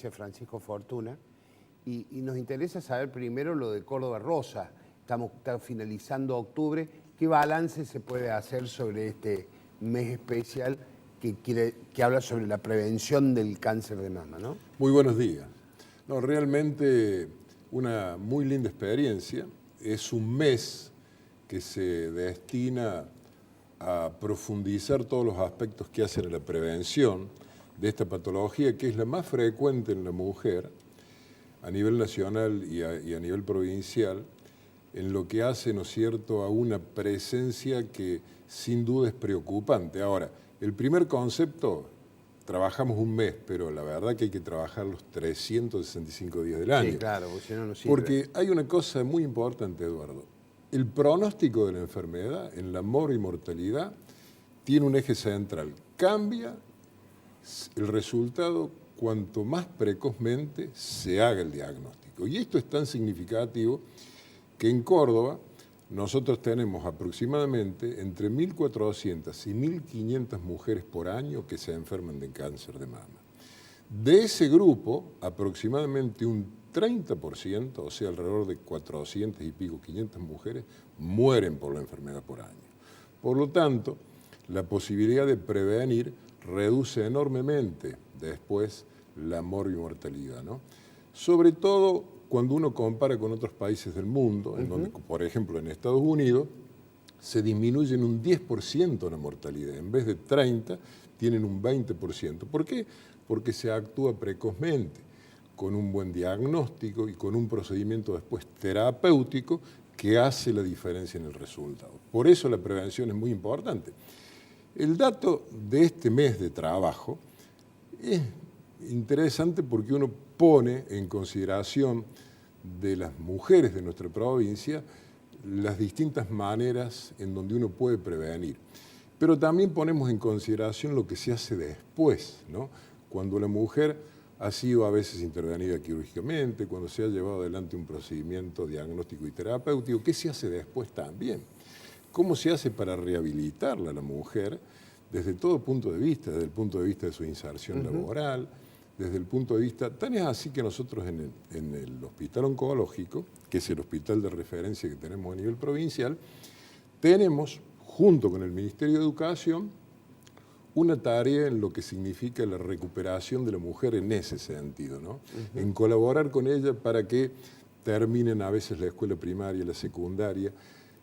provincia, Francisco Fortuna, y nos interesa saber primero lo de Córdoba Rosa. Está finalizando octubre. ¿Qué balance se puede hacer sobre este mes especial que habla sobre la prevención del cáncer de mama, ¿no? Muy buenos días. No, realmente una muy linda experiencia. Es un mes que se destina a profundizar todos los aspectos que hacen a la prevención de esta patología, que es la más frecuente en la mujer a nivel nacional y a nivel provincial, en lo que hace, ¿no es cierto?, a una presencia que sin duda es preocupante. Ahora, el primer concepto, trabajamos un mes, pero la verdad que hay que trabajar los 365 días del año. Sí, claro, porque si no, no sirve. Porque hay una cosa muy importante, Eduardo. El pronóstico de la enfermedad en la mortalidad tiene un eje central. Cambia el resultado cuanto más precozmente se haga el diagnóstico. Y esto es tan significativo que en Córdoba nosotros tenemos aproximadamente entre 1.400 y 1.500 mujeres por año que se enferman de cáncer de mama. De ese grupo, aproximadamente un 30%, o sea, alrededor de 400 y pico, 500 mujeres, mueren por la enfermedad por año. Por lo tanto, la posibilidad de prevenir reduce enormemente después la mortalidad, ¿no? Sobre todo cuando uno compara con otros países del mundo, en donde, por ejemplo, en Estados Unidos, se disminuye en un 10% la mortalidad. En vez de 30, tienen un 20%. ¿Por qué? Porque se actúa precozmente, con un buen diagnóstico y con un procedimiento después terapéutico que hace la diferencia en el resultado. Por eso la prevención es muy importante. El dato de este mes de trabajo es interesante porque uno pone en consideración de las mujeres de nuestra provincia las distintas maneras en donde uno puede prevenir. Pero también ponemos en consideración lo que se hace después, ¿no? Cuando la mujer ha sido a veces intervenida quirúrgicamente, cuando se ha llevado adelante un procedimiento diagnóstico y terapéutico, ¿qué se hace después también? ¿Cómo se hace para rehabilitarla a la mujer desde todo punto de vista, desde el punto de vista de su inserción laboral, desde el punto de vista, tan es así que nosotros en el hospital oncológico, que es el hospital de referencia que tenemos a nivel provincial, tenemos, junto con el Ministerio de Educación, una tarea en lo que significa la recuperación de la mujer en ese sentido, ¿no? En colaborar con ella para que terminen a veces la escuela primaria, la secundaria,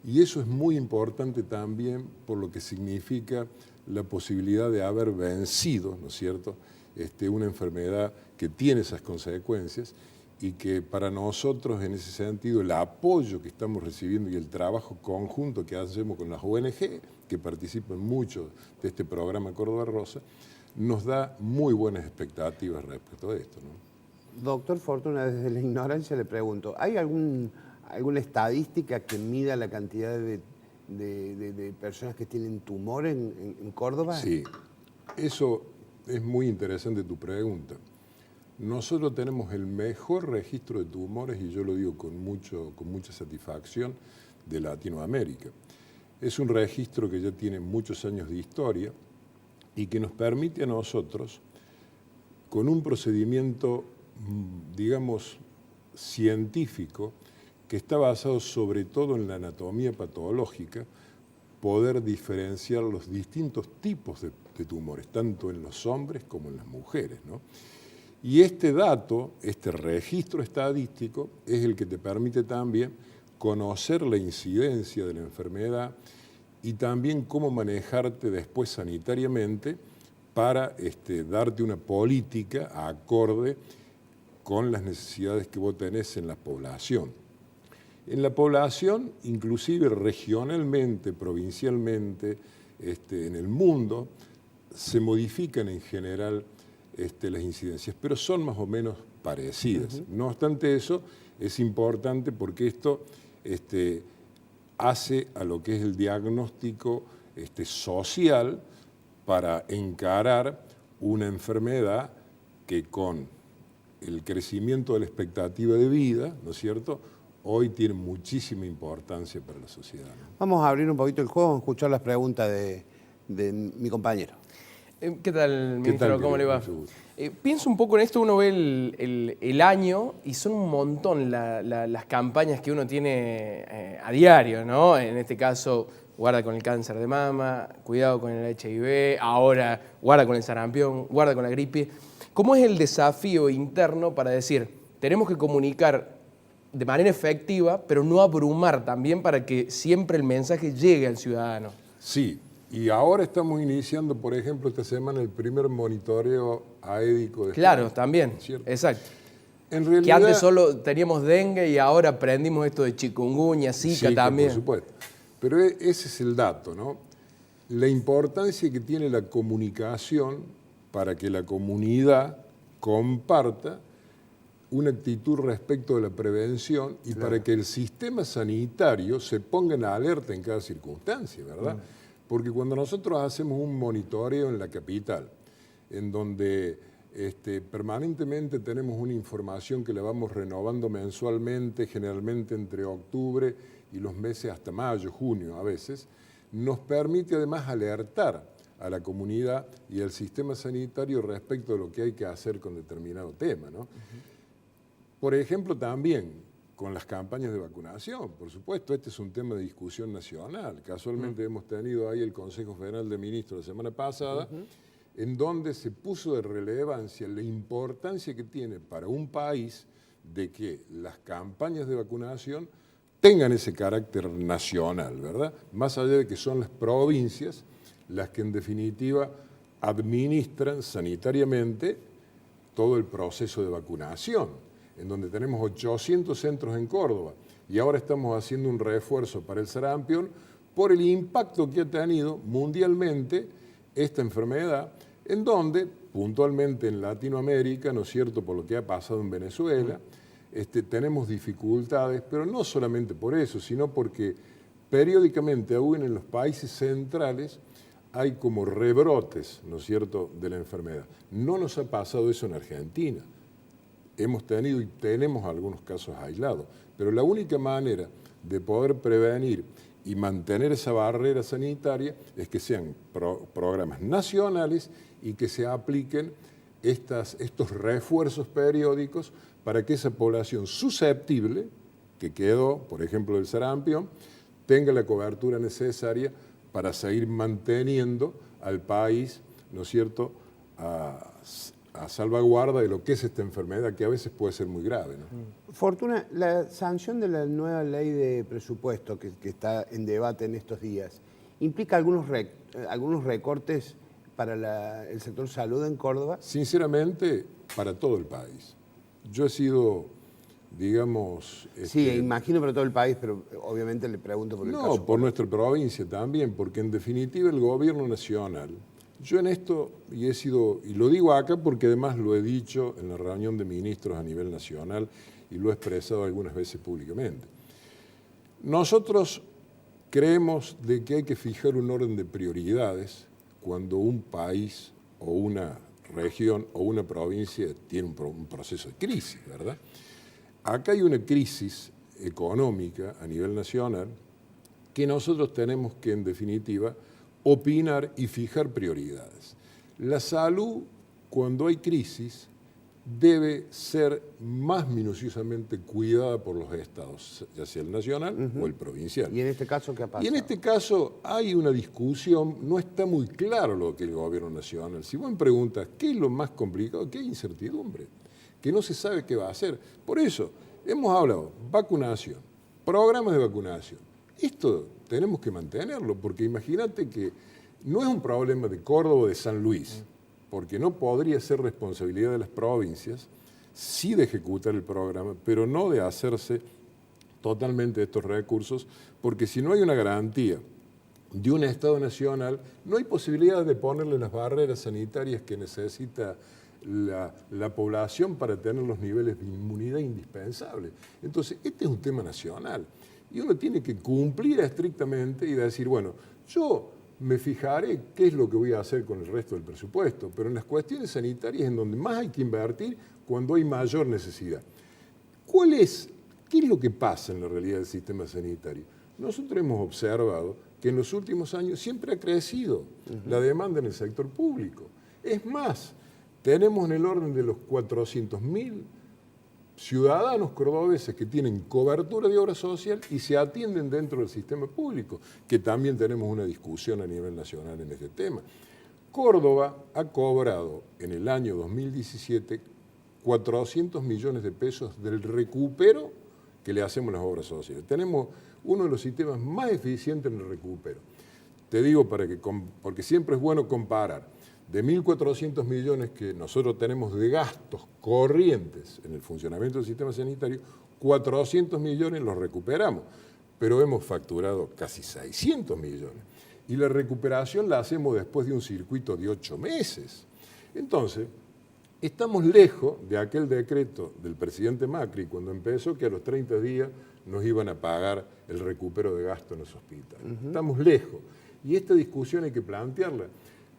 y eso es muy importante también por lo que significa la posibilidad de haber vencido, ¿no es cierto?, una enfermedad que tiene esas consecuencias y que para nosotros en ese sentido el apoyo que estamos recibiendo y el trabajo conjunto que hacemos con las ONG que participan mucho de este programa Córdoba Rosa nos da muy buenas expectativas respecto a esto, ¿no? Doctor Fortuna, desde la ignorancia le pregunto, ¿hay alguna estadística que mida la cantidad de personas que tienen tumor en Córdoba? Sí, eso es muy interesante tu pregunta. Nosotros tenemos el mejor registro de tumores, y yo lo digo con mucha satisfacción, de Latinoamérica. Es un registro que ya tiene muchos años de historia y que nos permite a nosotros, con un procedimiento, digamos, científico, que está basado sobre todo en la anatomía patológica, poder diferenciar los distintos tipos de tumores, tanto en los hombres como en las mujeres, ¿no? Y este dato, este registro estadístico, es el que te permite también conocer la incidencia de la enfermedad y también cómo manejarte después sanitariamente para darte una política acorde con las necesidades que vos tenés en la población. En la población, inclusive regionalmente, provincialmente, en el mundo, se modifican en general las incidencias, pero son más o menos parecidas. No obstante eso, es importante porque esto hace a lo que es el diagnóstico social para encarar una enfermedad que con el crecimiento de la expectativa de vida, ¿no es cierto?, hoy tiene muchísima importancia para la sociedad, ¿no? Vamos a abrir un poquito el juego, a escuchar las preguntas de mi compañero. ¿Qué tal, ministro? ¿Qué tal, ¿Cómo le va? mucho gusto? Pienso un poco en esto, uno ve el año y son un montón las campañas que uno tiene a diario, ¿no? En este caso, guarda con el cáncer de mama, cuidado con el HIV, ahora guarda con el sarampión, guarda con la gripe. ¿Cómo es el desafío interno para decir, tenemos que comunicar de manera efectiva, pero no abrumar también para que siempre el mensaje llegue al ciudadano? Sí, y ahora estamos iniciando, por ejemplo, esta semana el primer monitoreo aédico de Claro, España, también, ¿cierto? exacto. En Que realidad, antes solo teníamos dengue y ahora aprendimos esto de chikungunya, Zika también. por supuesto. Pero ese es el dato, ¿no? La importancia que tiene la comunicación para que la comunidad comparta una actitud respecto de la prevención y para que el sistema sanitario se ponga en alerta en cada circunstancia, ¿verdad? Porque cuando nosotros hacemos un monitoreo en la capital, en donde permanentemente tenemos una información que la vamos renovando mensualmente, generalmente entre octubre y los meses hasta mayo, junio a veces, nos permite además alertar a la comunidad y al sistema sanitario respecto de lo que hay que hacer con determinado tema, ¿no? Por ejemplo, también con las campañas de vacunación, por supuesto, este es un tema de discusión nacional. Casualmente hemos tenido ahí el Consejo Federal de Ministros la semana pasada, en donde se puso de relevancia la importancia que tiene para un país de que las campañas de vacunación tengan ese carácter nacional, ¿verdad? Más allá de que son las provincias las que en definitiva administran sanitariamente todo el proceso de vacunación, en donde tenemos 800 centros en Córdoba y ahora estamos haciendo un refuerzo para el sarampión por el impacto que ha tenido mundialmente esta enfermedad, en donde puntualmente en Latinoamérica, ¿no es cierto?, por lo que ha pasado en Venezuela, tenemos dificultades, pero no solamente por eso, sino porque periódicamente aún en los países centrales hay como rebrotes, ¿no es cierto?, de la enfermedad. No nos ha pasado eso en Argentina. Hemos tenido y tenemos algunos casos aislados, pero la única manera de poder prevenir y mantener esa barrera sanitaria es que sean programas nacionales y que se apliquen estos refuerzos periódicos para que esa población susceptible, que quedó, por ejemplo, del sarampión, tenga la cobertura necesaria para seguir manteniendo al país, ¿no es cierto?, a salvaguarda de lo que es esta enfermedad, que a veces puede ser muy grave, ¿no? Fortuna, la sanción de la nueva ley de presupuesto que está en debate en estos días, ¿implica algunos recortes para el sector salud en Córdoba? Sinceramente, para todo el país. Yo he sido, digamos... Sí, imagino para todo el país, pero obviamente le pregunto por el caso. No, por nuestra provincia también, porque en definitiva el gobierno nacional, yo en esto, y lo digo acá porque además lo he dicho en la reunión de ministros a nivel nacional y lo he expresado algunas veces públicamente. Nosotros creemos de que hay que fijar un orden de prioridades cuando un país o una región o una provincia tiene un proceso de crisis, ¿verdad? Acá hay una crisis económica a nivel nacional que nosotros tenemos que, en definitiva, opinar y fijar prioridades. La salud, cuando hay crisis, debe ser más minuciosamente cuidada por los estados, ya sea el nacional o el provincial. ¿Y en este caso qué ha pasado? Y en este caso hay una discusión, no está muy claro lo que el gobierno nacional. Si vos me preguntas, ¿qué es lo más complicado? Que hay incertidumbre, que no se sabe qué va a hacer. Por eso, hemos hablado vacunación, programas de vacunación. Esto tenemos que mantenerlo, porque imagínate que no es un problema de Córdoba o de San Luis, porque no podría ser responsabilidad de las provincias, sí de ejecutar el programa, pero no de hacerse totalmente de estos recursos, porque si no hay una garantía de un Estado nacional, no hay posibilidad de ponerle las barreras sanitarias que necesita la población para tener los niveles de inmunidad indispensables. Entonces, este es un tema nacional y uno tiene que cumplir estrictamente y decir, bueno, yo me fijaré qué es lo que voy a hacer con el resto del presupuesto, pero en las cuestiones sanitarias es en donde más hay que invertir cuando hay mayor necesidad. ¿Qué es lo que pasa en la realidad del sistema sanitario? Nosotros hemos observado que en los últimos años siempre ha crecido la demanda en el sector público. Es más, tenemos en el orden de los 400.000 ciudadanos cordobeses que tienen cobertura de obra social y se atienden dentro del sistema público, que también tenemos una discusión a nivel nacional en este tema. Córdoba ha cobrado en el año 2017 400 millones de pesos del recupero que le hacemos a las obras sociales. Tenemos uno de los sistemas más eficientes en el recupero. Te digo porque siempre es bueno comparar. De 1.400 millones que nosotros tenemos de gastos corrientes en el funcionamiento del sistema sanitario, 400 millones los recuperamos, pero hemos facturado casi 600 millones. Y la recuperación la hacemos después de un circuito de 8 meses. Entonces, estamos lejos de aquel decreto del presidente Macri cuando empezó que a los 30 días nos iban a pagar el recupero de gasto en los hospitales. Estamos lejos. Y esta discusión hay que plantearla,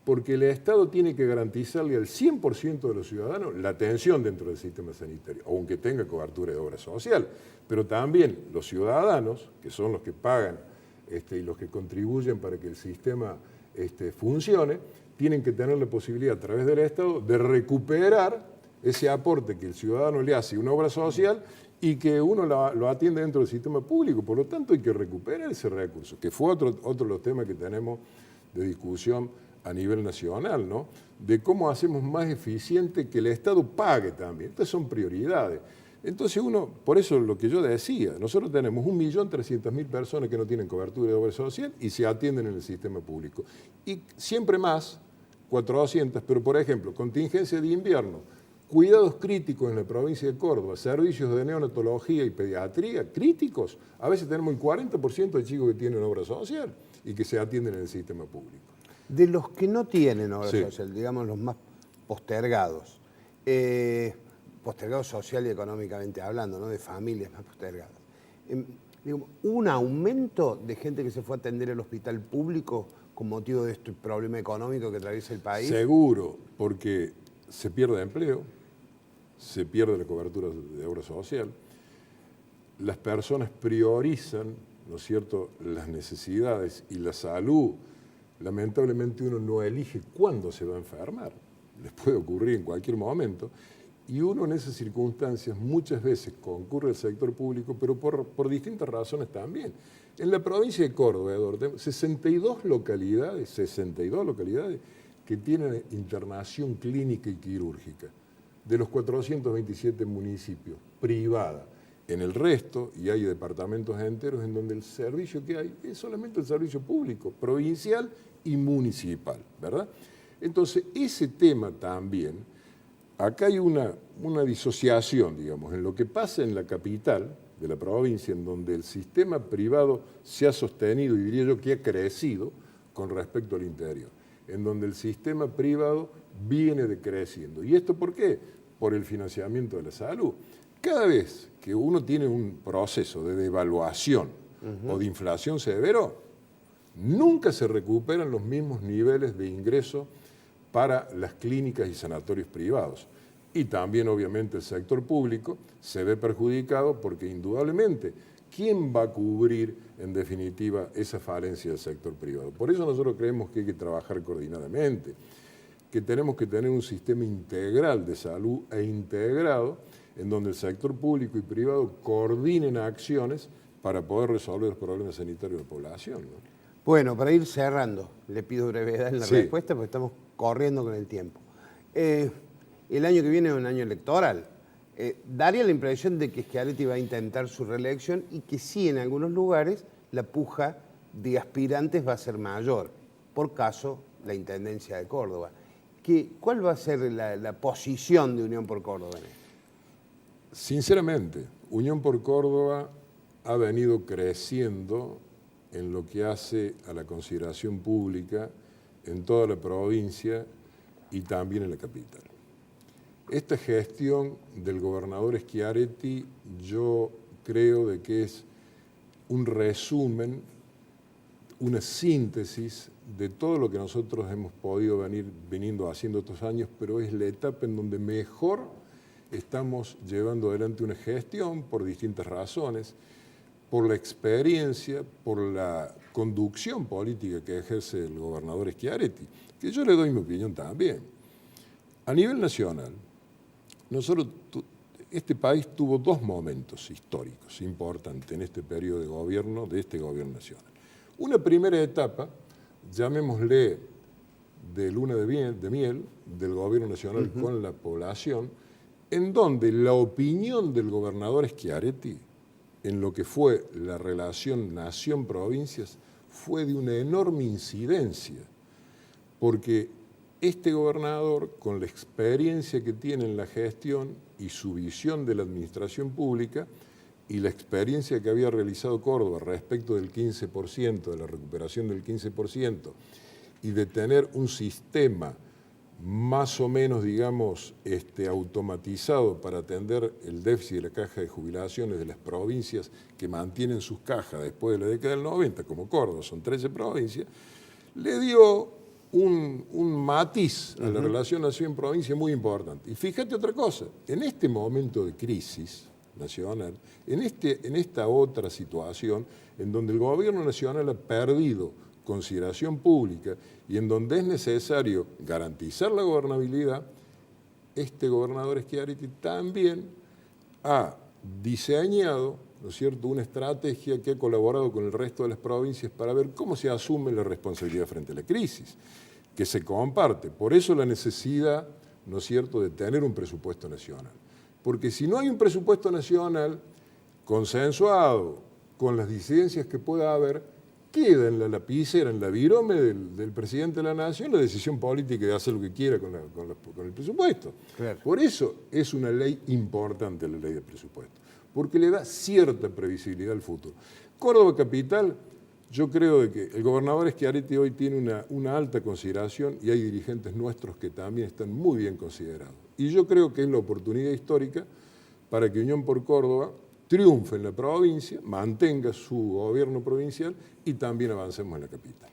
porque el Estado tiene que garantizarle al 100% de los ciudadanos la atención dentro del sistema sanitario, aunque tenga cobertura de obra social. Pero también los ciudadanos, que son los que pagan y los que contribuyen para que el sistema funcione, tienen que tener la posibilidad a través del Estado de recuperar ese aporte que el ciudadano le hace a una obra social y que uno lo atiende dentro del sistema público. Por lo tanto, hay que recuperar ese recurso, que fue otro de los temas que tenemos de discusión a nivel nacional, ¿no? De cómo hacemos más eficiente que el Estado pague también. Estas son prioridades. Entonces por eso lo que yo decía, nosotros tenemos 1.300.000 personas que no tienen cobertura de obra social y se atienden en el sistema público. Y siempre más, 400, pero por ejemplo, contingencia de invierno, cuidados críticos en la provincia de Córdoba, servicios de neonatología y pediatría críticos, a veces tenemos el 40% de chicos que tienen obra social y que se atienden en el sistema público. De los que no tienen obra Sí. social, digamos los más postergados, postergados social y económicamente hablando, ¿no? De familias más postergadas. ¿Hubo un aumento de gente que se fue a atender al hospital público con motivo de este problema económico que atraviesa el país? Seguro, porque se pierde empleo, se pierde la cobertura de obra social, las personas priorizan, ¿no es cierto?, las necesidades y la salud. Lamentablemente uno no elige cuándo se va a enfermar, les puede ocurrir en cualquier momento, y uno en esas circunstancias muchas veces concurre al sector público, pero por distintas razones también. En la provincia de Córdoba, Eduardo, 62 localidades que tienen internación clínica y quirúrgica, de los 427 municipios, privada. En el resto, y hay departamentos enteros en donde el servicio que hay es solamente el servicio público, provincial y municipal, ¿verdad? Entonces, ese tema también, acá hay una disociación, digamos, en lo que pasa en la capital de la provincia, en donde el sistema privado se ha sostenido, y diría yo que ha crecido con respecto al interior, en donde el sistema privado viene decreciendo. ¿Y esto por qué? Por el financiamiento de la salud. Cada vez que uno tiene un proceso de devaluación o de inflación severo, nunca se recuperan los mismos niveles de ingreso para las clínicas y sanatorios privados. Y también, obviamente, el sector público se ve perjudicado porque, indudablemente, ¿quién va a cubrir, en definitiva, esa falencia del sector privado? Por eso nosotros creemos que hay que trabajar coordinadamente, que tenemos que tener un sistema integral de salud e integrado en donde el sector público y privado coordinen acciones para poder resolver los problemas sanitarios de la población, ¿no? Bueno, para ir cerrando, le pido brevedad en la Sí. respuesta porque estamos corriendo con el tiempo. El año que viene es un año electoral. Daría la impresión de que Schiaretti va a intentar su reelección y que sí, en algunos lugares, la puja de aspirantes va a ser mayor. Por caso, la Intendencia de Córdoba. ¿Cuál va a ser la posición de Unión por Córdoba en esto? Sinceramente, Unión por Córdoba ha venido creciendo en lo que hace a la consideración pública en toda la provincia y también en la capital. Esta gestión del gobernador Schiaretti yo creo de que es un resumen, una síntesis de todo lo que nosotros hemos podido viniendo haciendo estos años, pero es la etapa en donde mejor estamos llevando adelante una gestión por distintas razones, por la experiencia, por la conducción política que ejerce el gobernador Schiaretti, que yo le doy mi opinión también. A nivel nacional, este país tuvo dos momentos históricos importantes en este periodo de gobierno, de este gobierno nacional. Una primera etapa, llamémosle de luna de miel del gobierno nacional con la población, en donde la opinión del gobernador Schiaretti en lo que fue la relación nación-provincias fue de una enorme incidencia, porque este gobernador, con la experiencia que tiene en la gestión y su visión de la administración pública y la experiencia que había realizado Córdoba respecto del 15%, de la recuperación del 15%, y de tener un sistema más o menos, digamos, automatizado para atender el déficit de la caja de jubilaciones de las provincias que mantienen sus cajas después de la década del 90, como Córdoba, son 13 provincias, le dio un matiz a la relación nación-provincia muy importante. Y fíjate otra cosa, en este momento de crisis nacional, en esta otra situación, en donde el gobierno nacional ha perdido consideración pública y en donde es necesario garantizar la gobernabilidad, este gobernador Schiaretti también ha diseñado, ¿no es cierto?, una estrategia que ha colaborado con el resto de las provincias para ver cómo se asume la responsabilidad frente a la crisis, que se comparte. Por eso la necesidad, ¿no es cierto?, de tener un presupuesto nacional. Porque si no hay un presupuesto nacional consensuado con las disidencias que pueda haber, queda en la lapicera, en la virome del presidente de la Nación la decisión política de hacer lo que quiera con el presupuesto. Claro. Por eso es una ley importante la ley de presupuesto, porque le da cierta previsibilidad al futuro. Córdoba Capital, yo creo de que el gobernador Schiaretti hoy tiene una alta consideración y hay dirigentes nuestros que también están muy bien considerados. Y yo creo que es la oportunidad histórica para que Unión por Córdoba triunfe en la provincia, mantenga su gobierno provincial y también avancemos en la capital.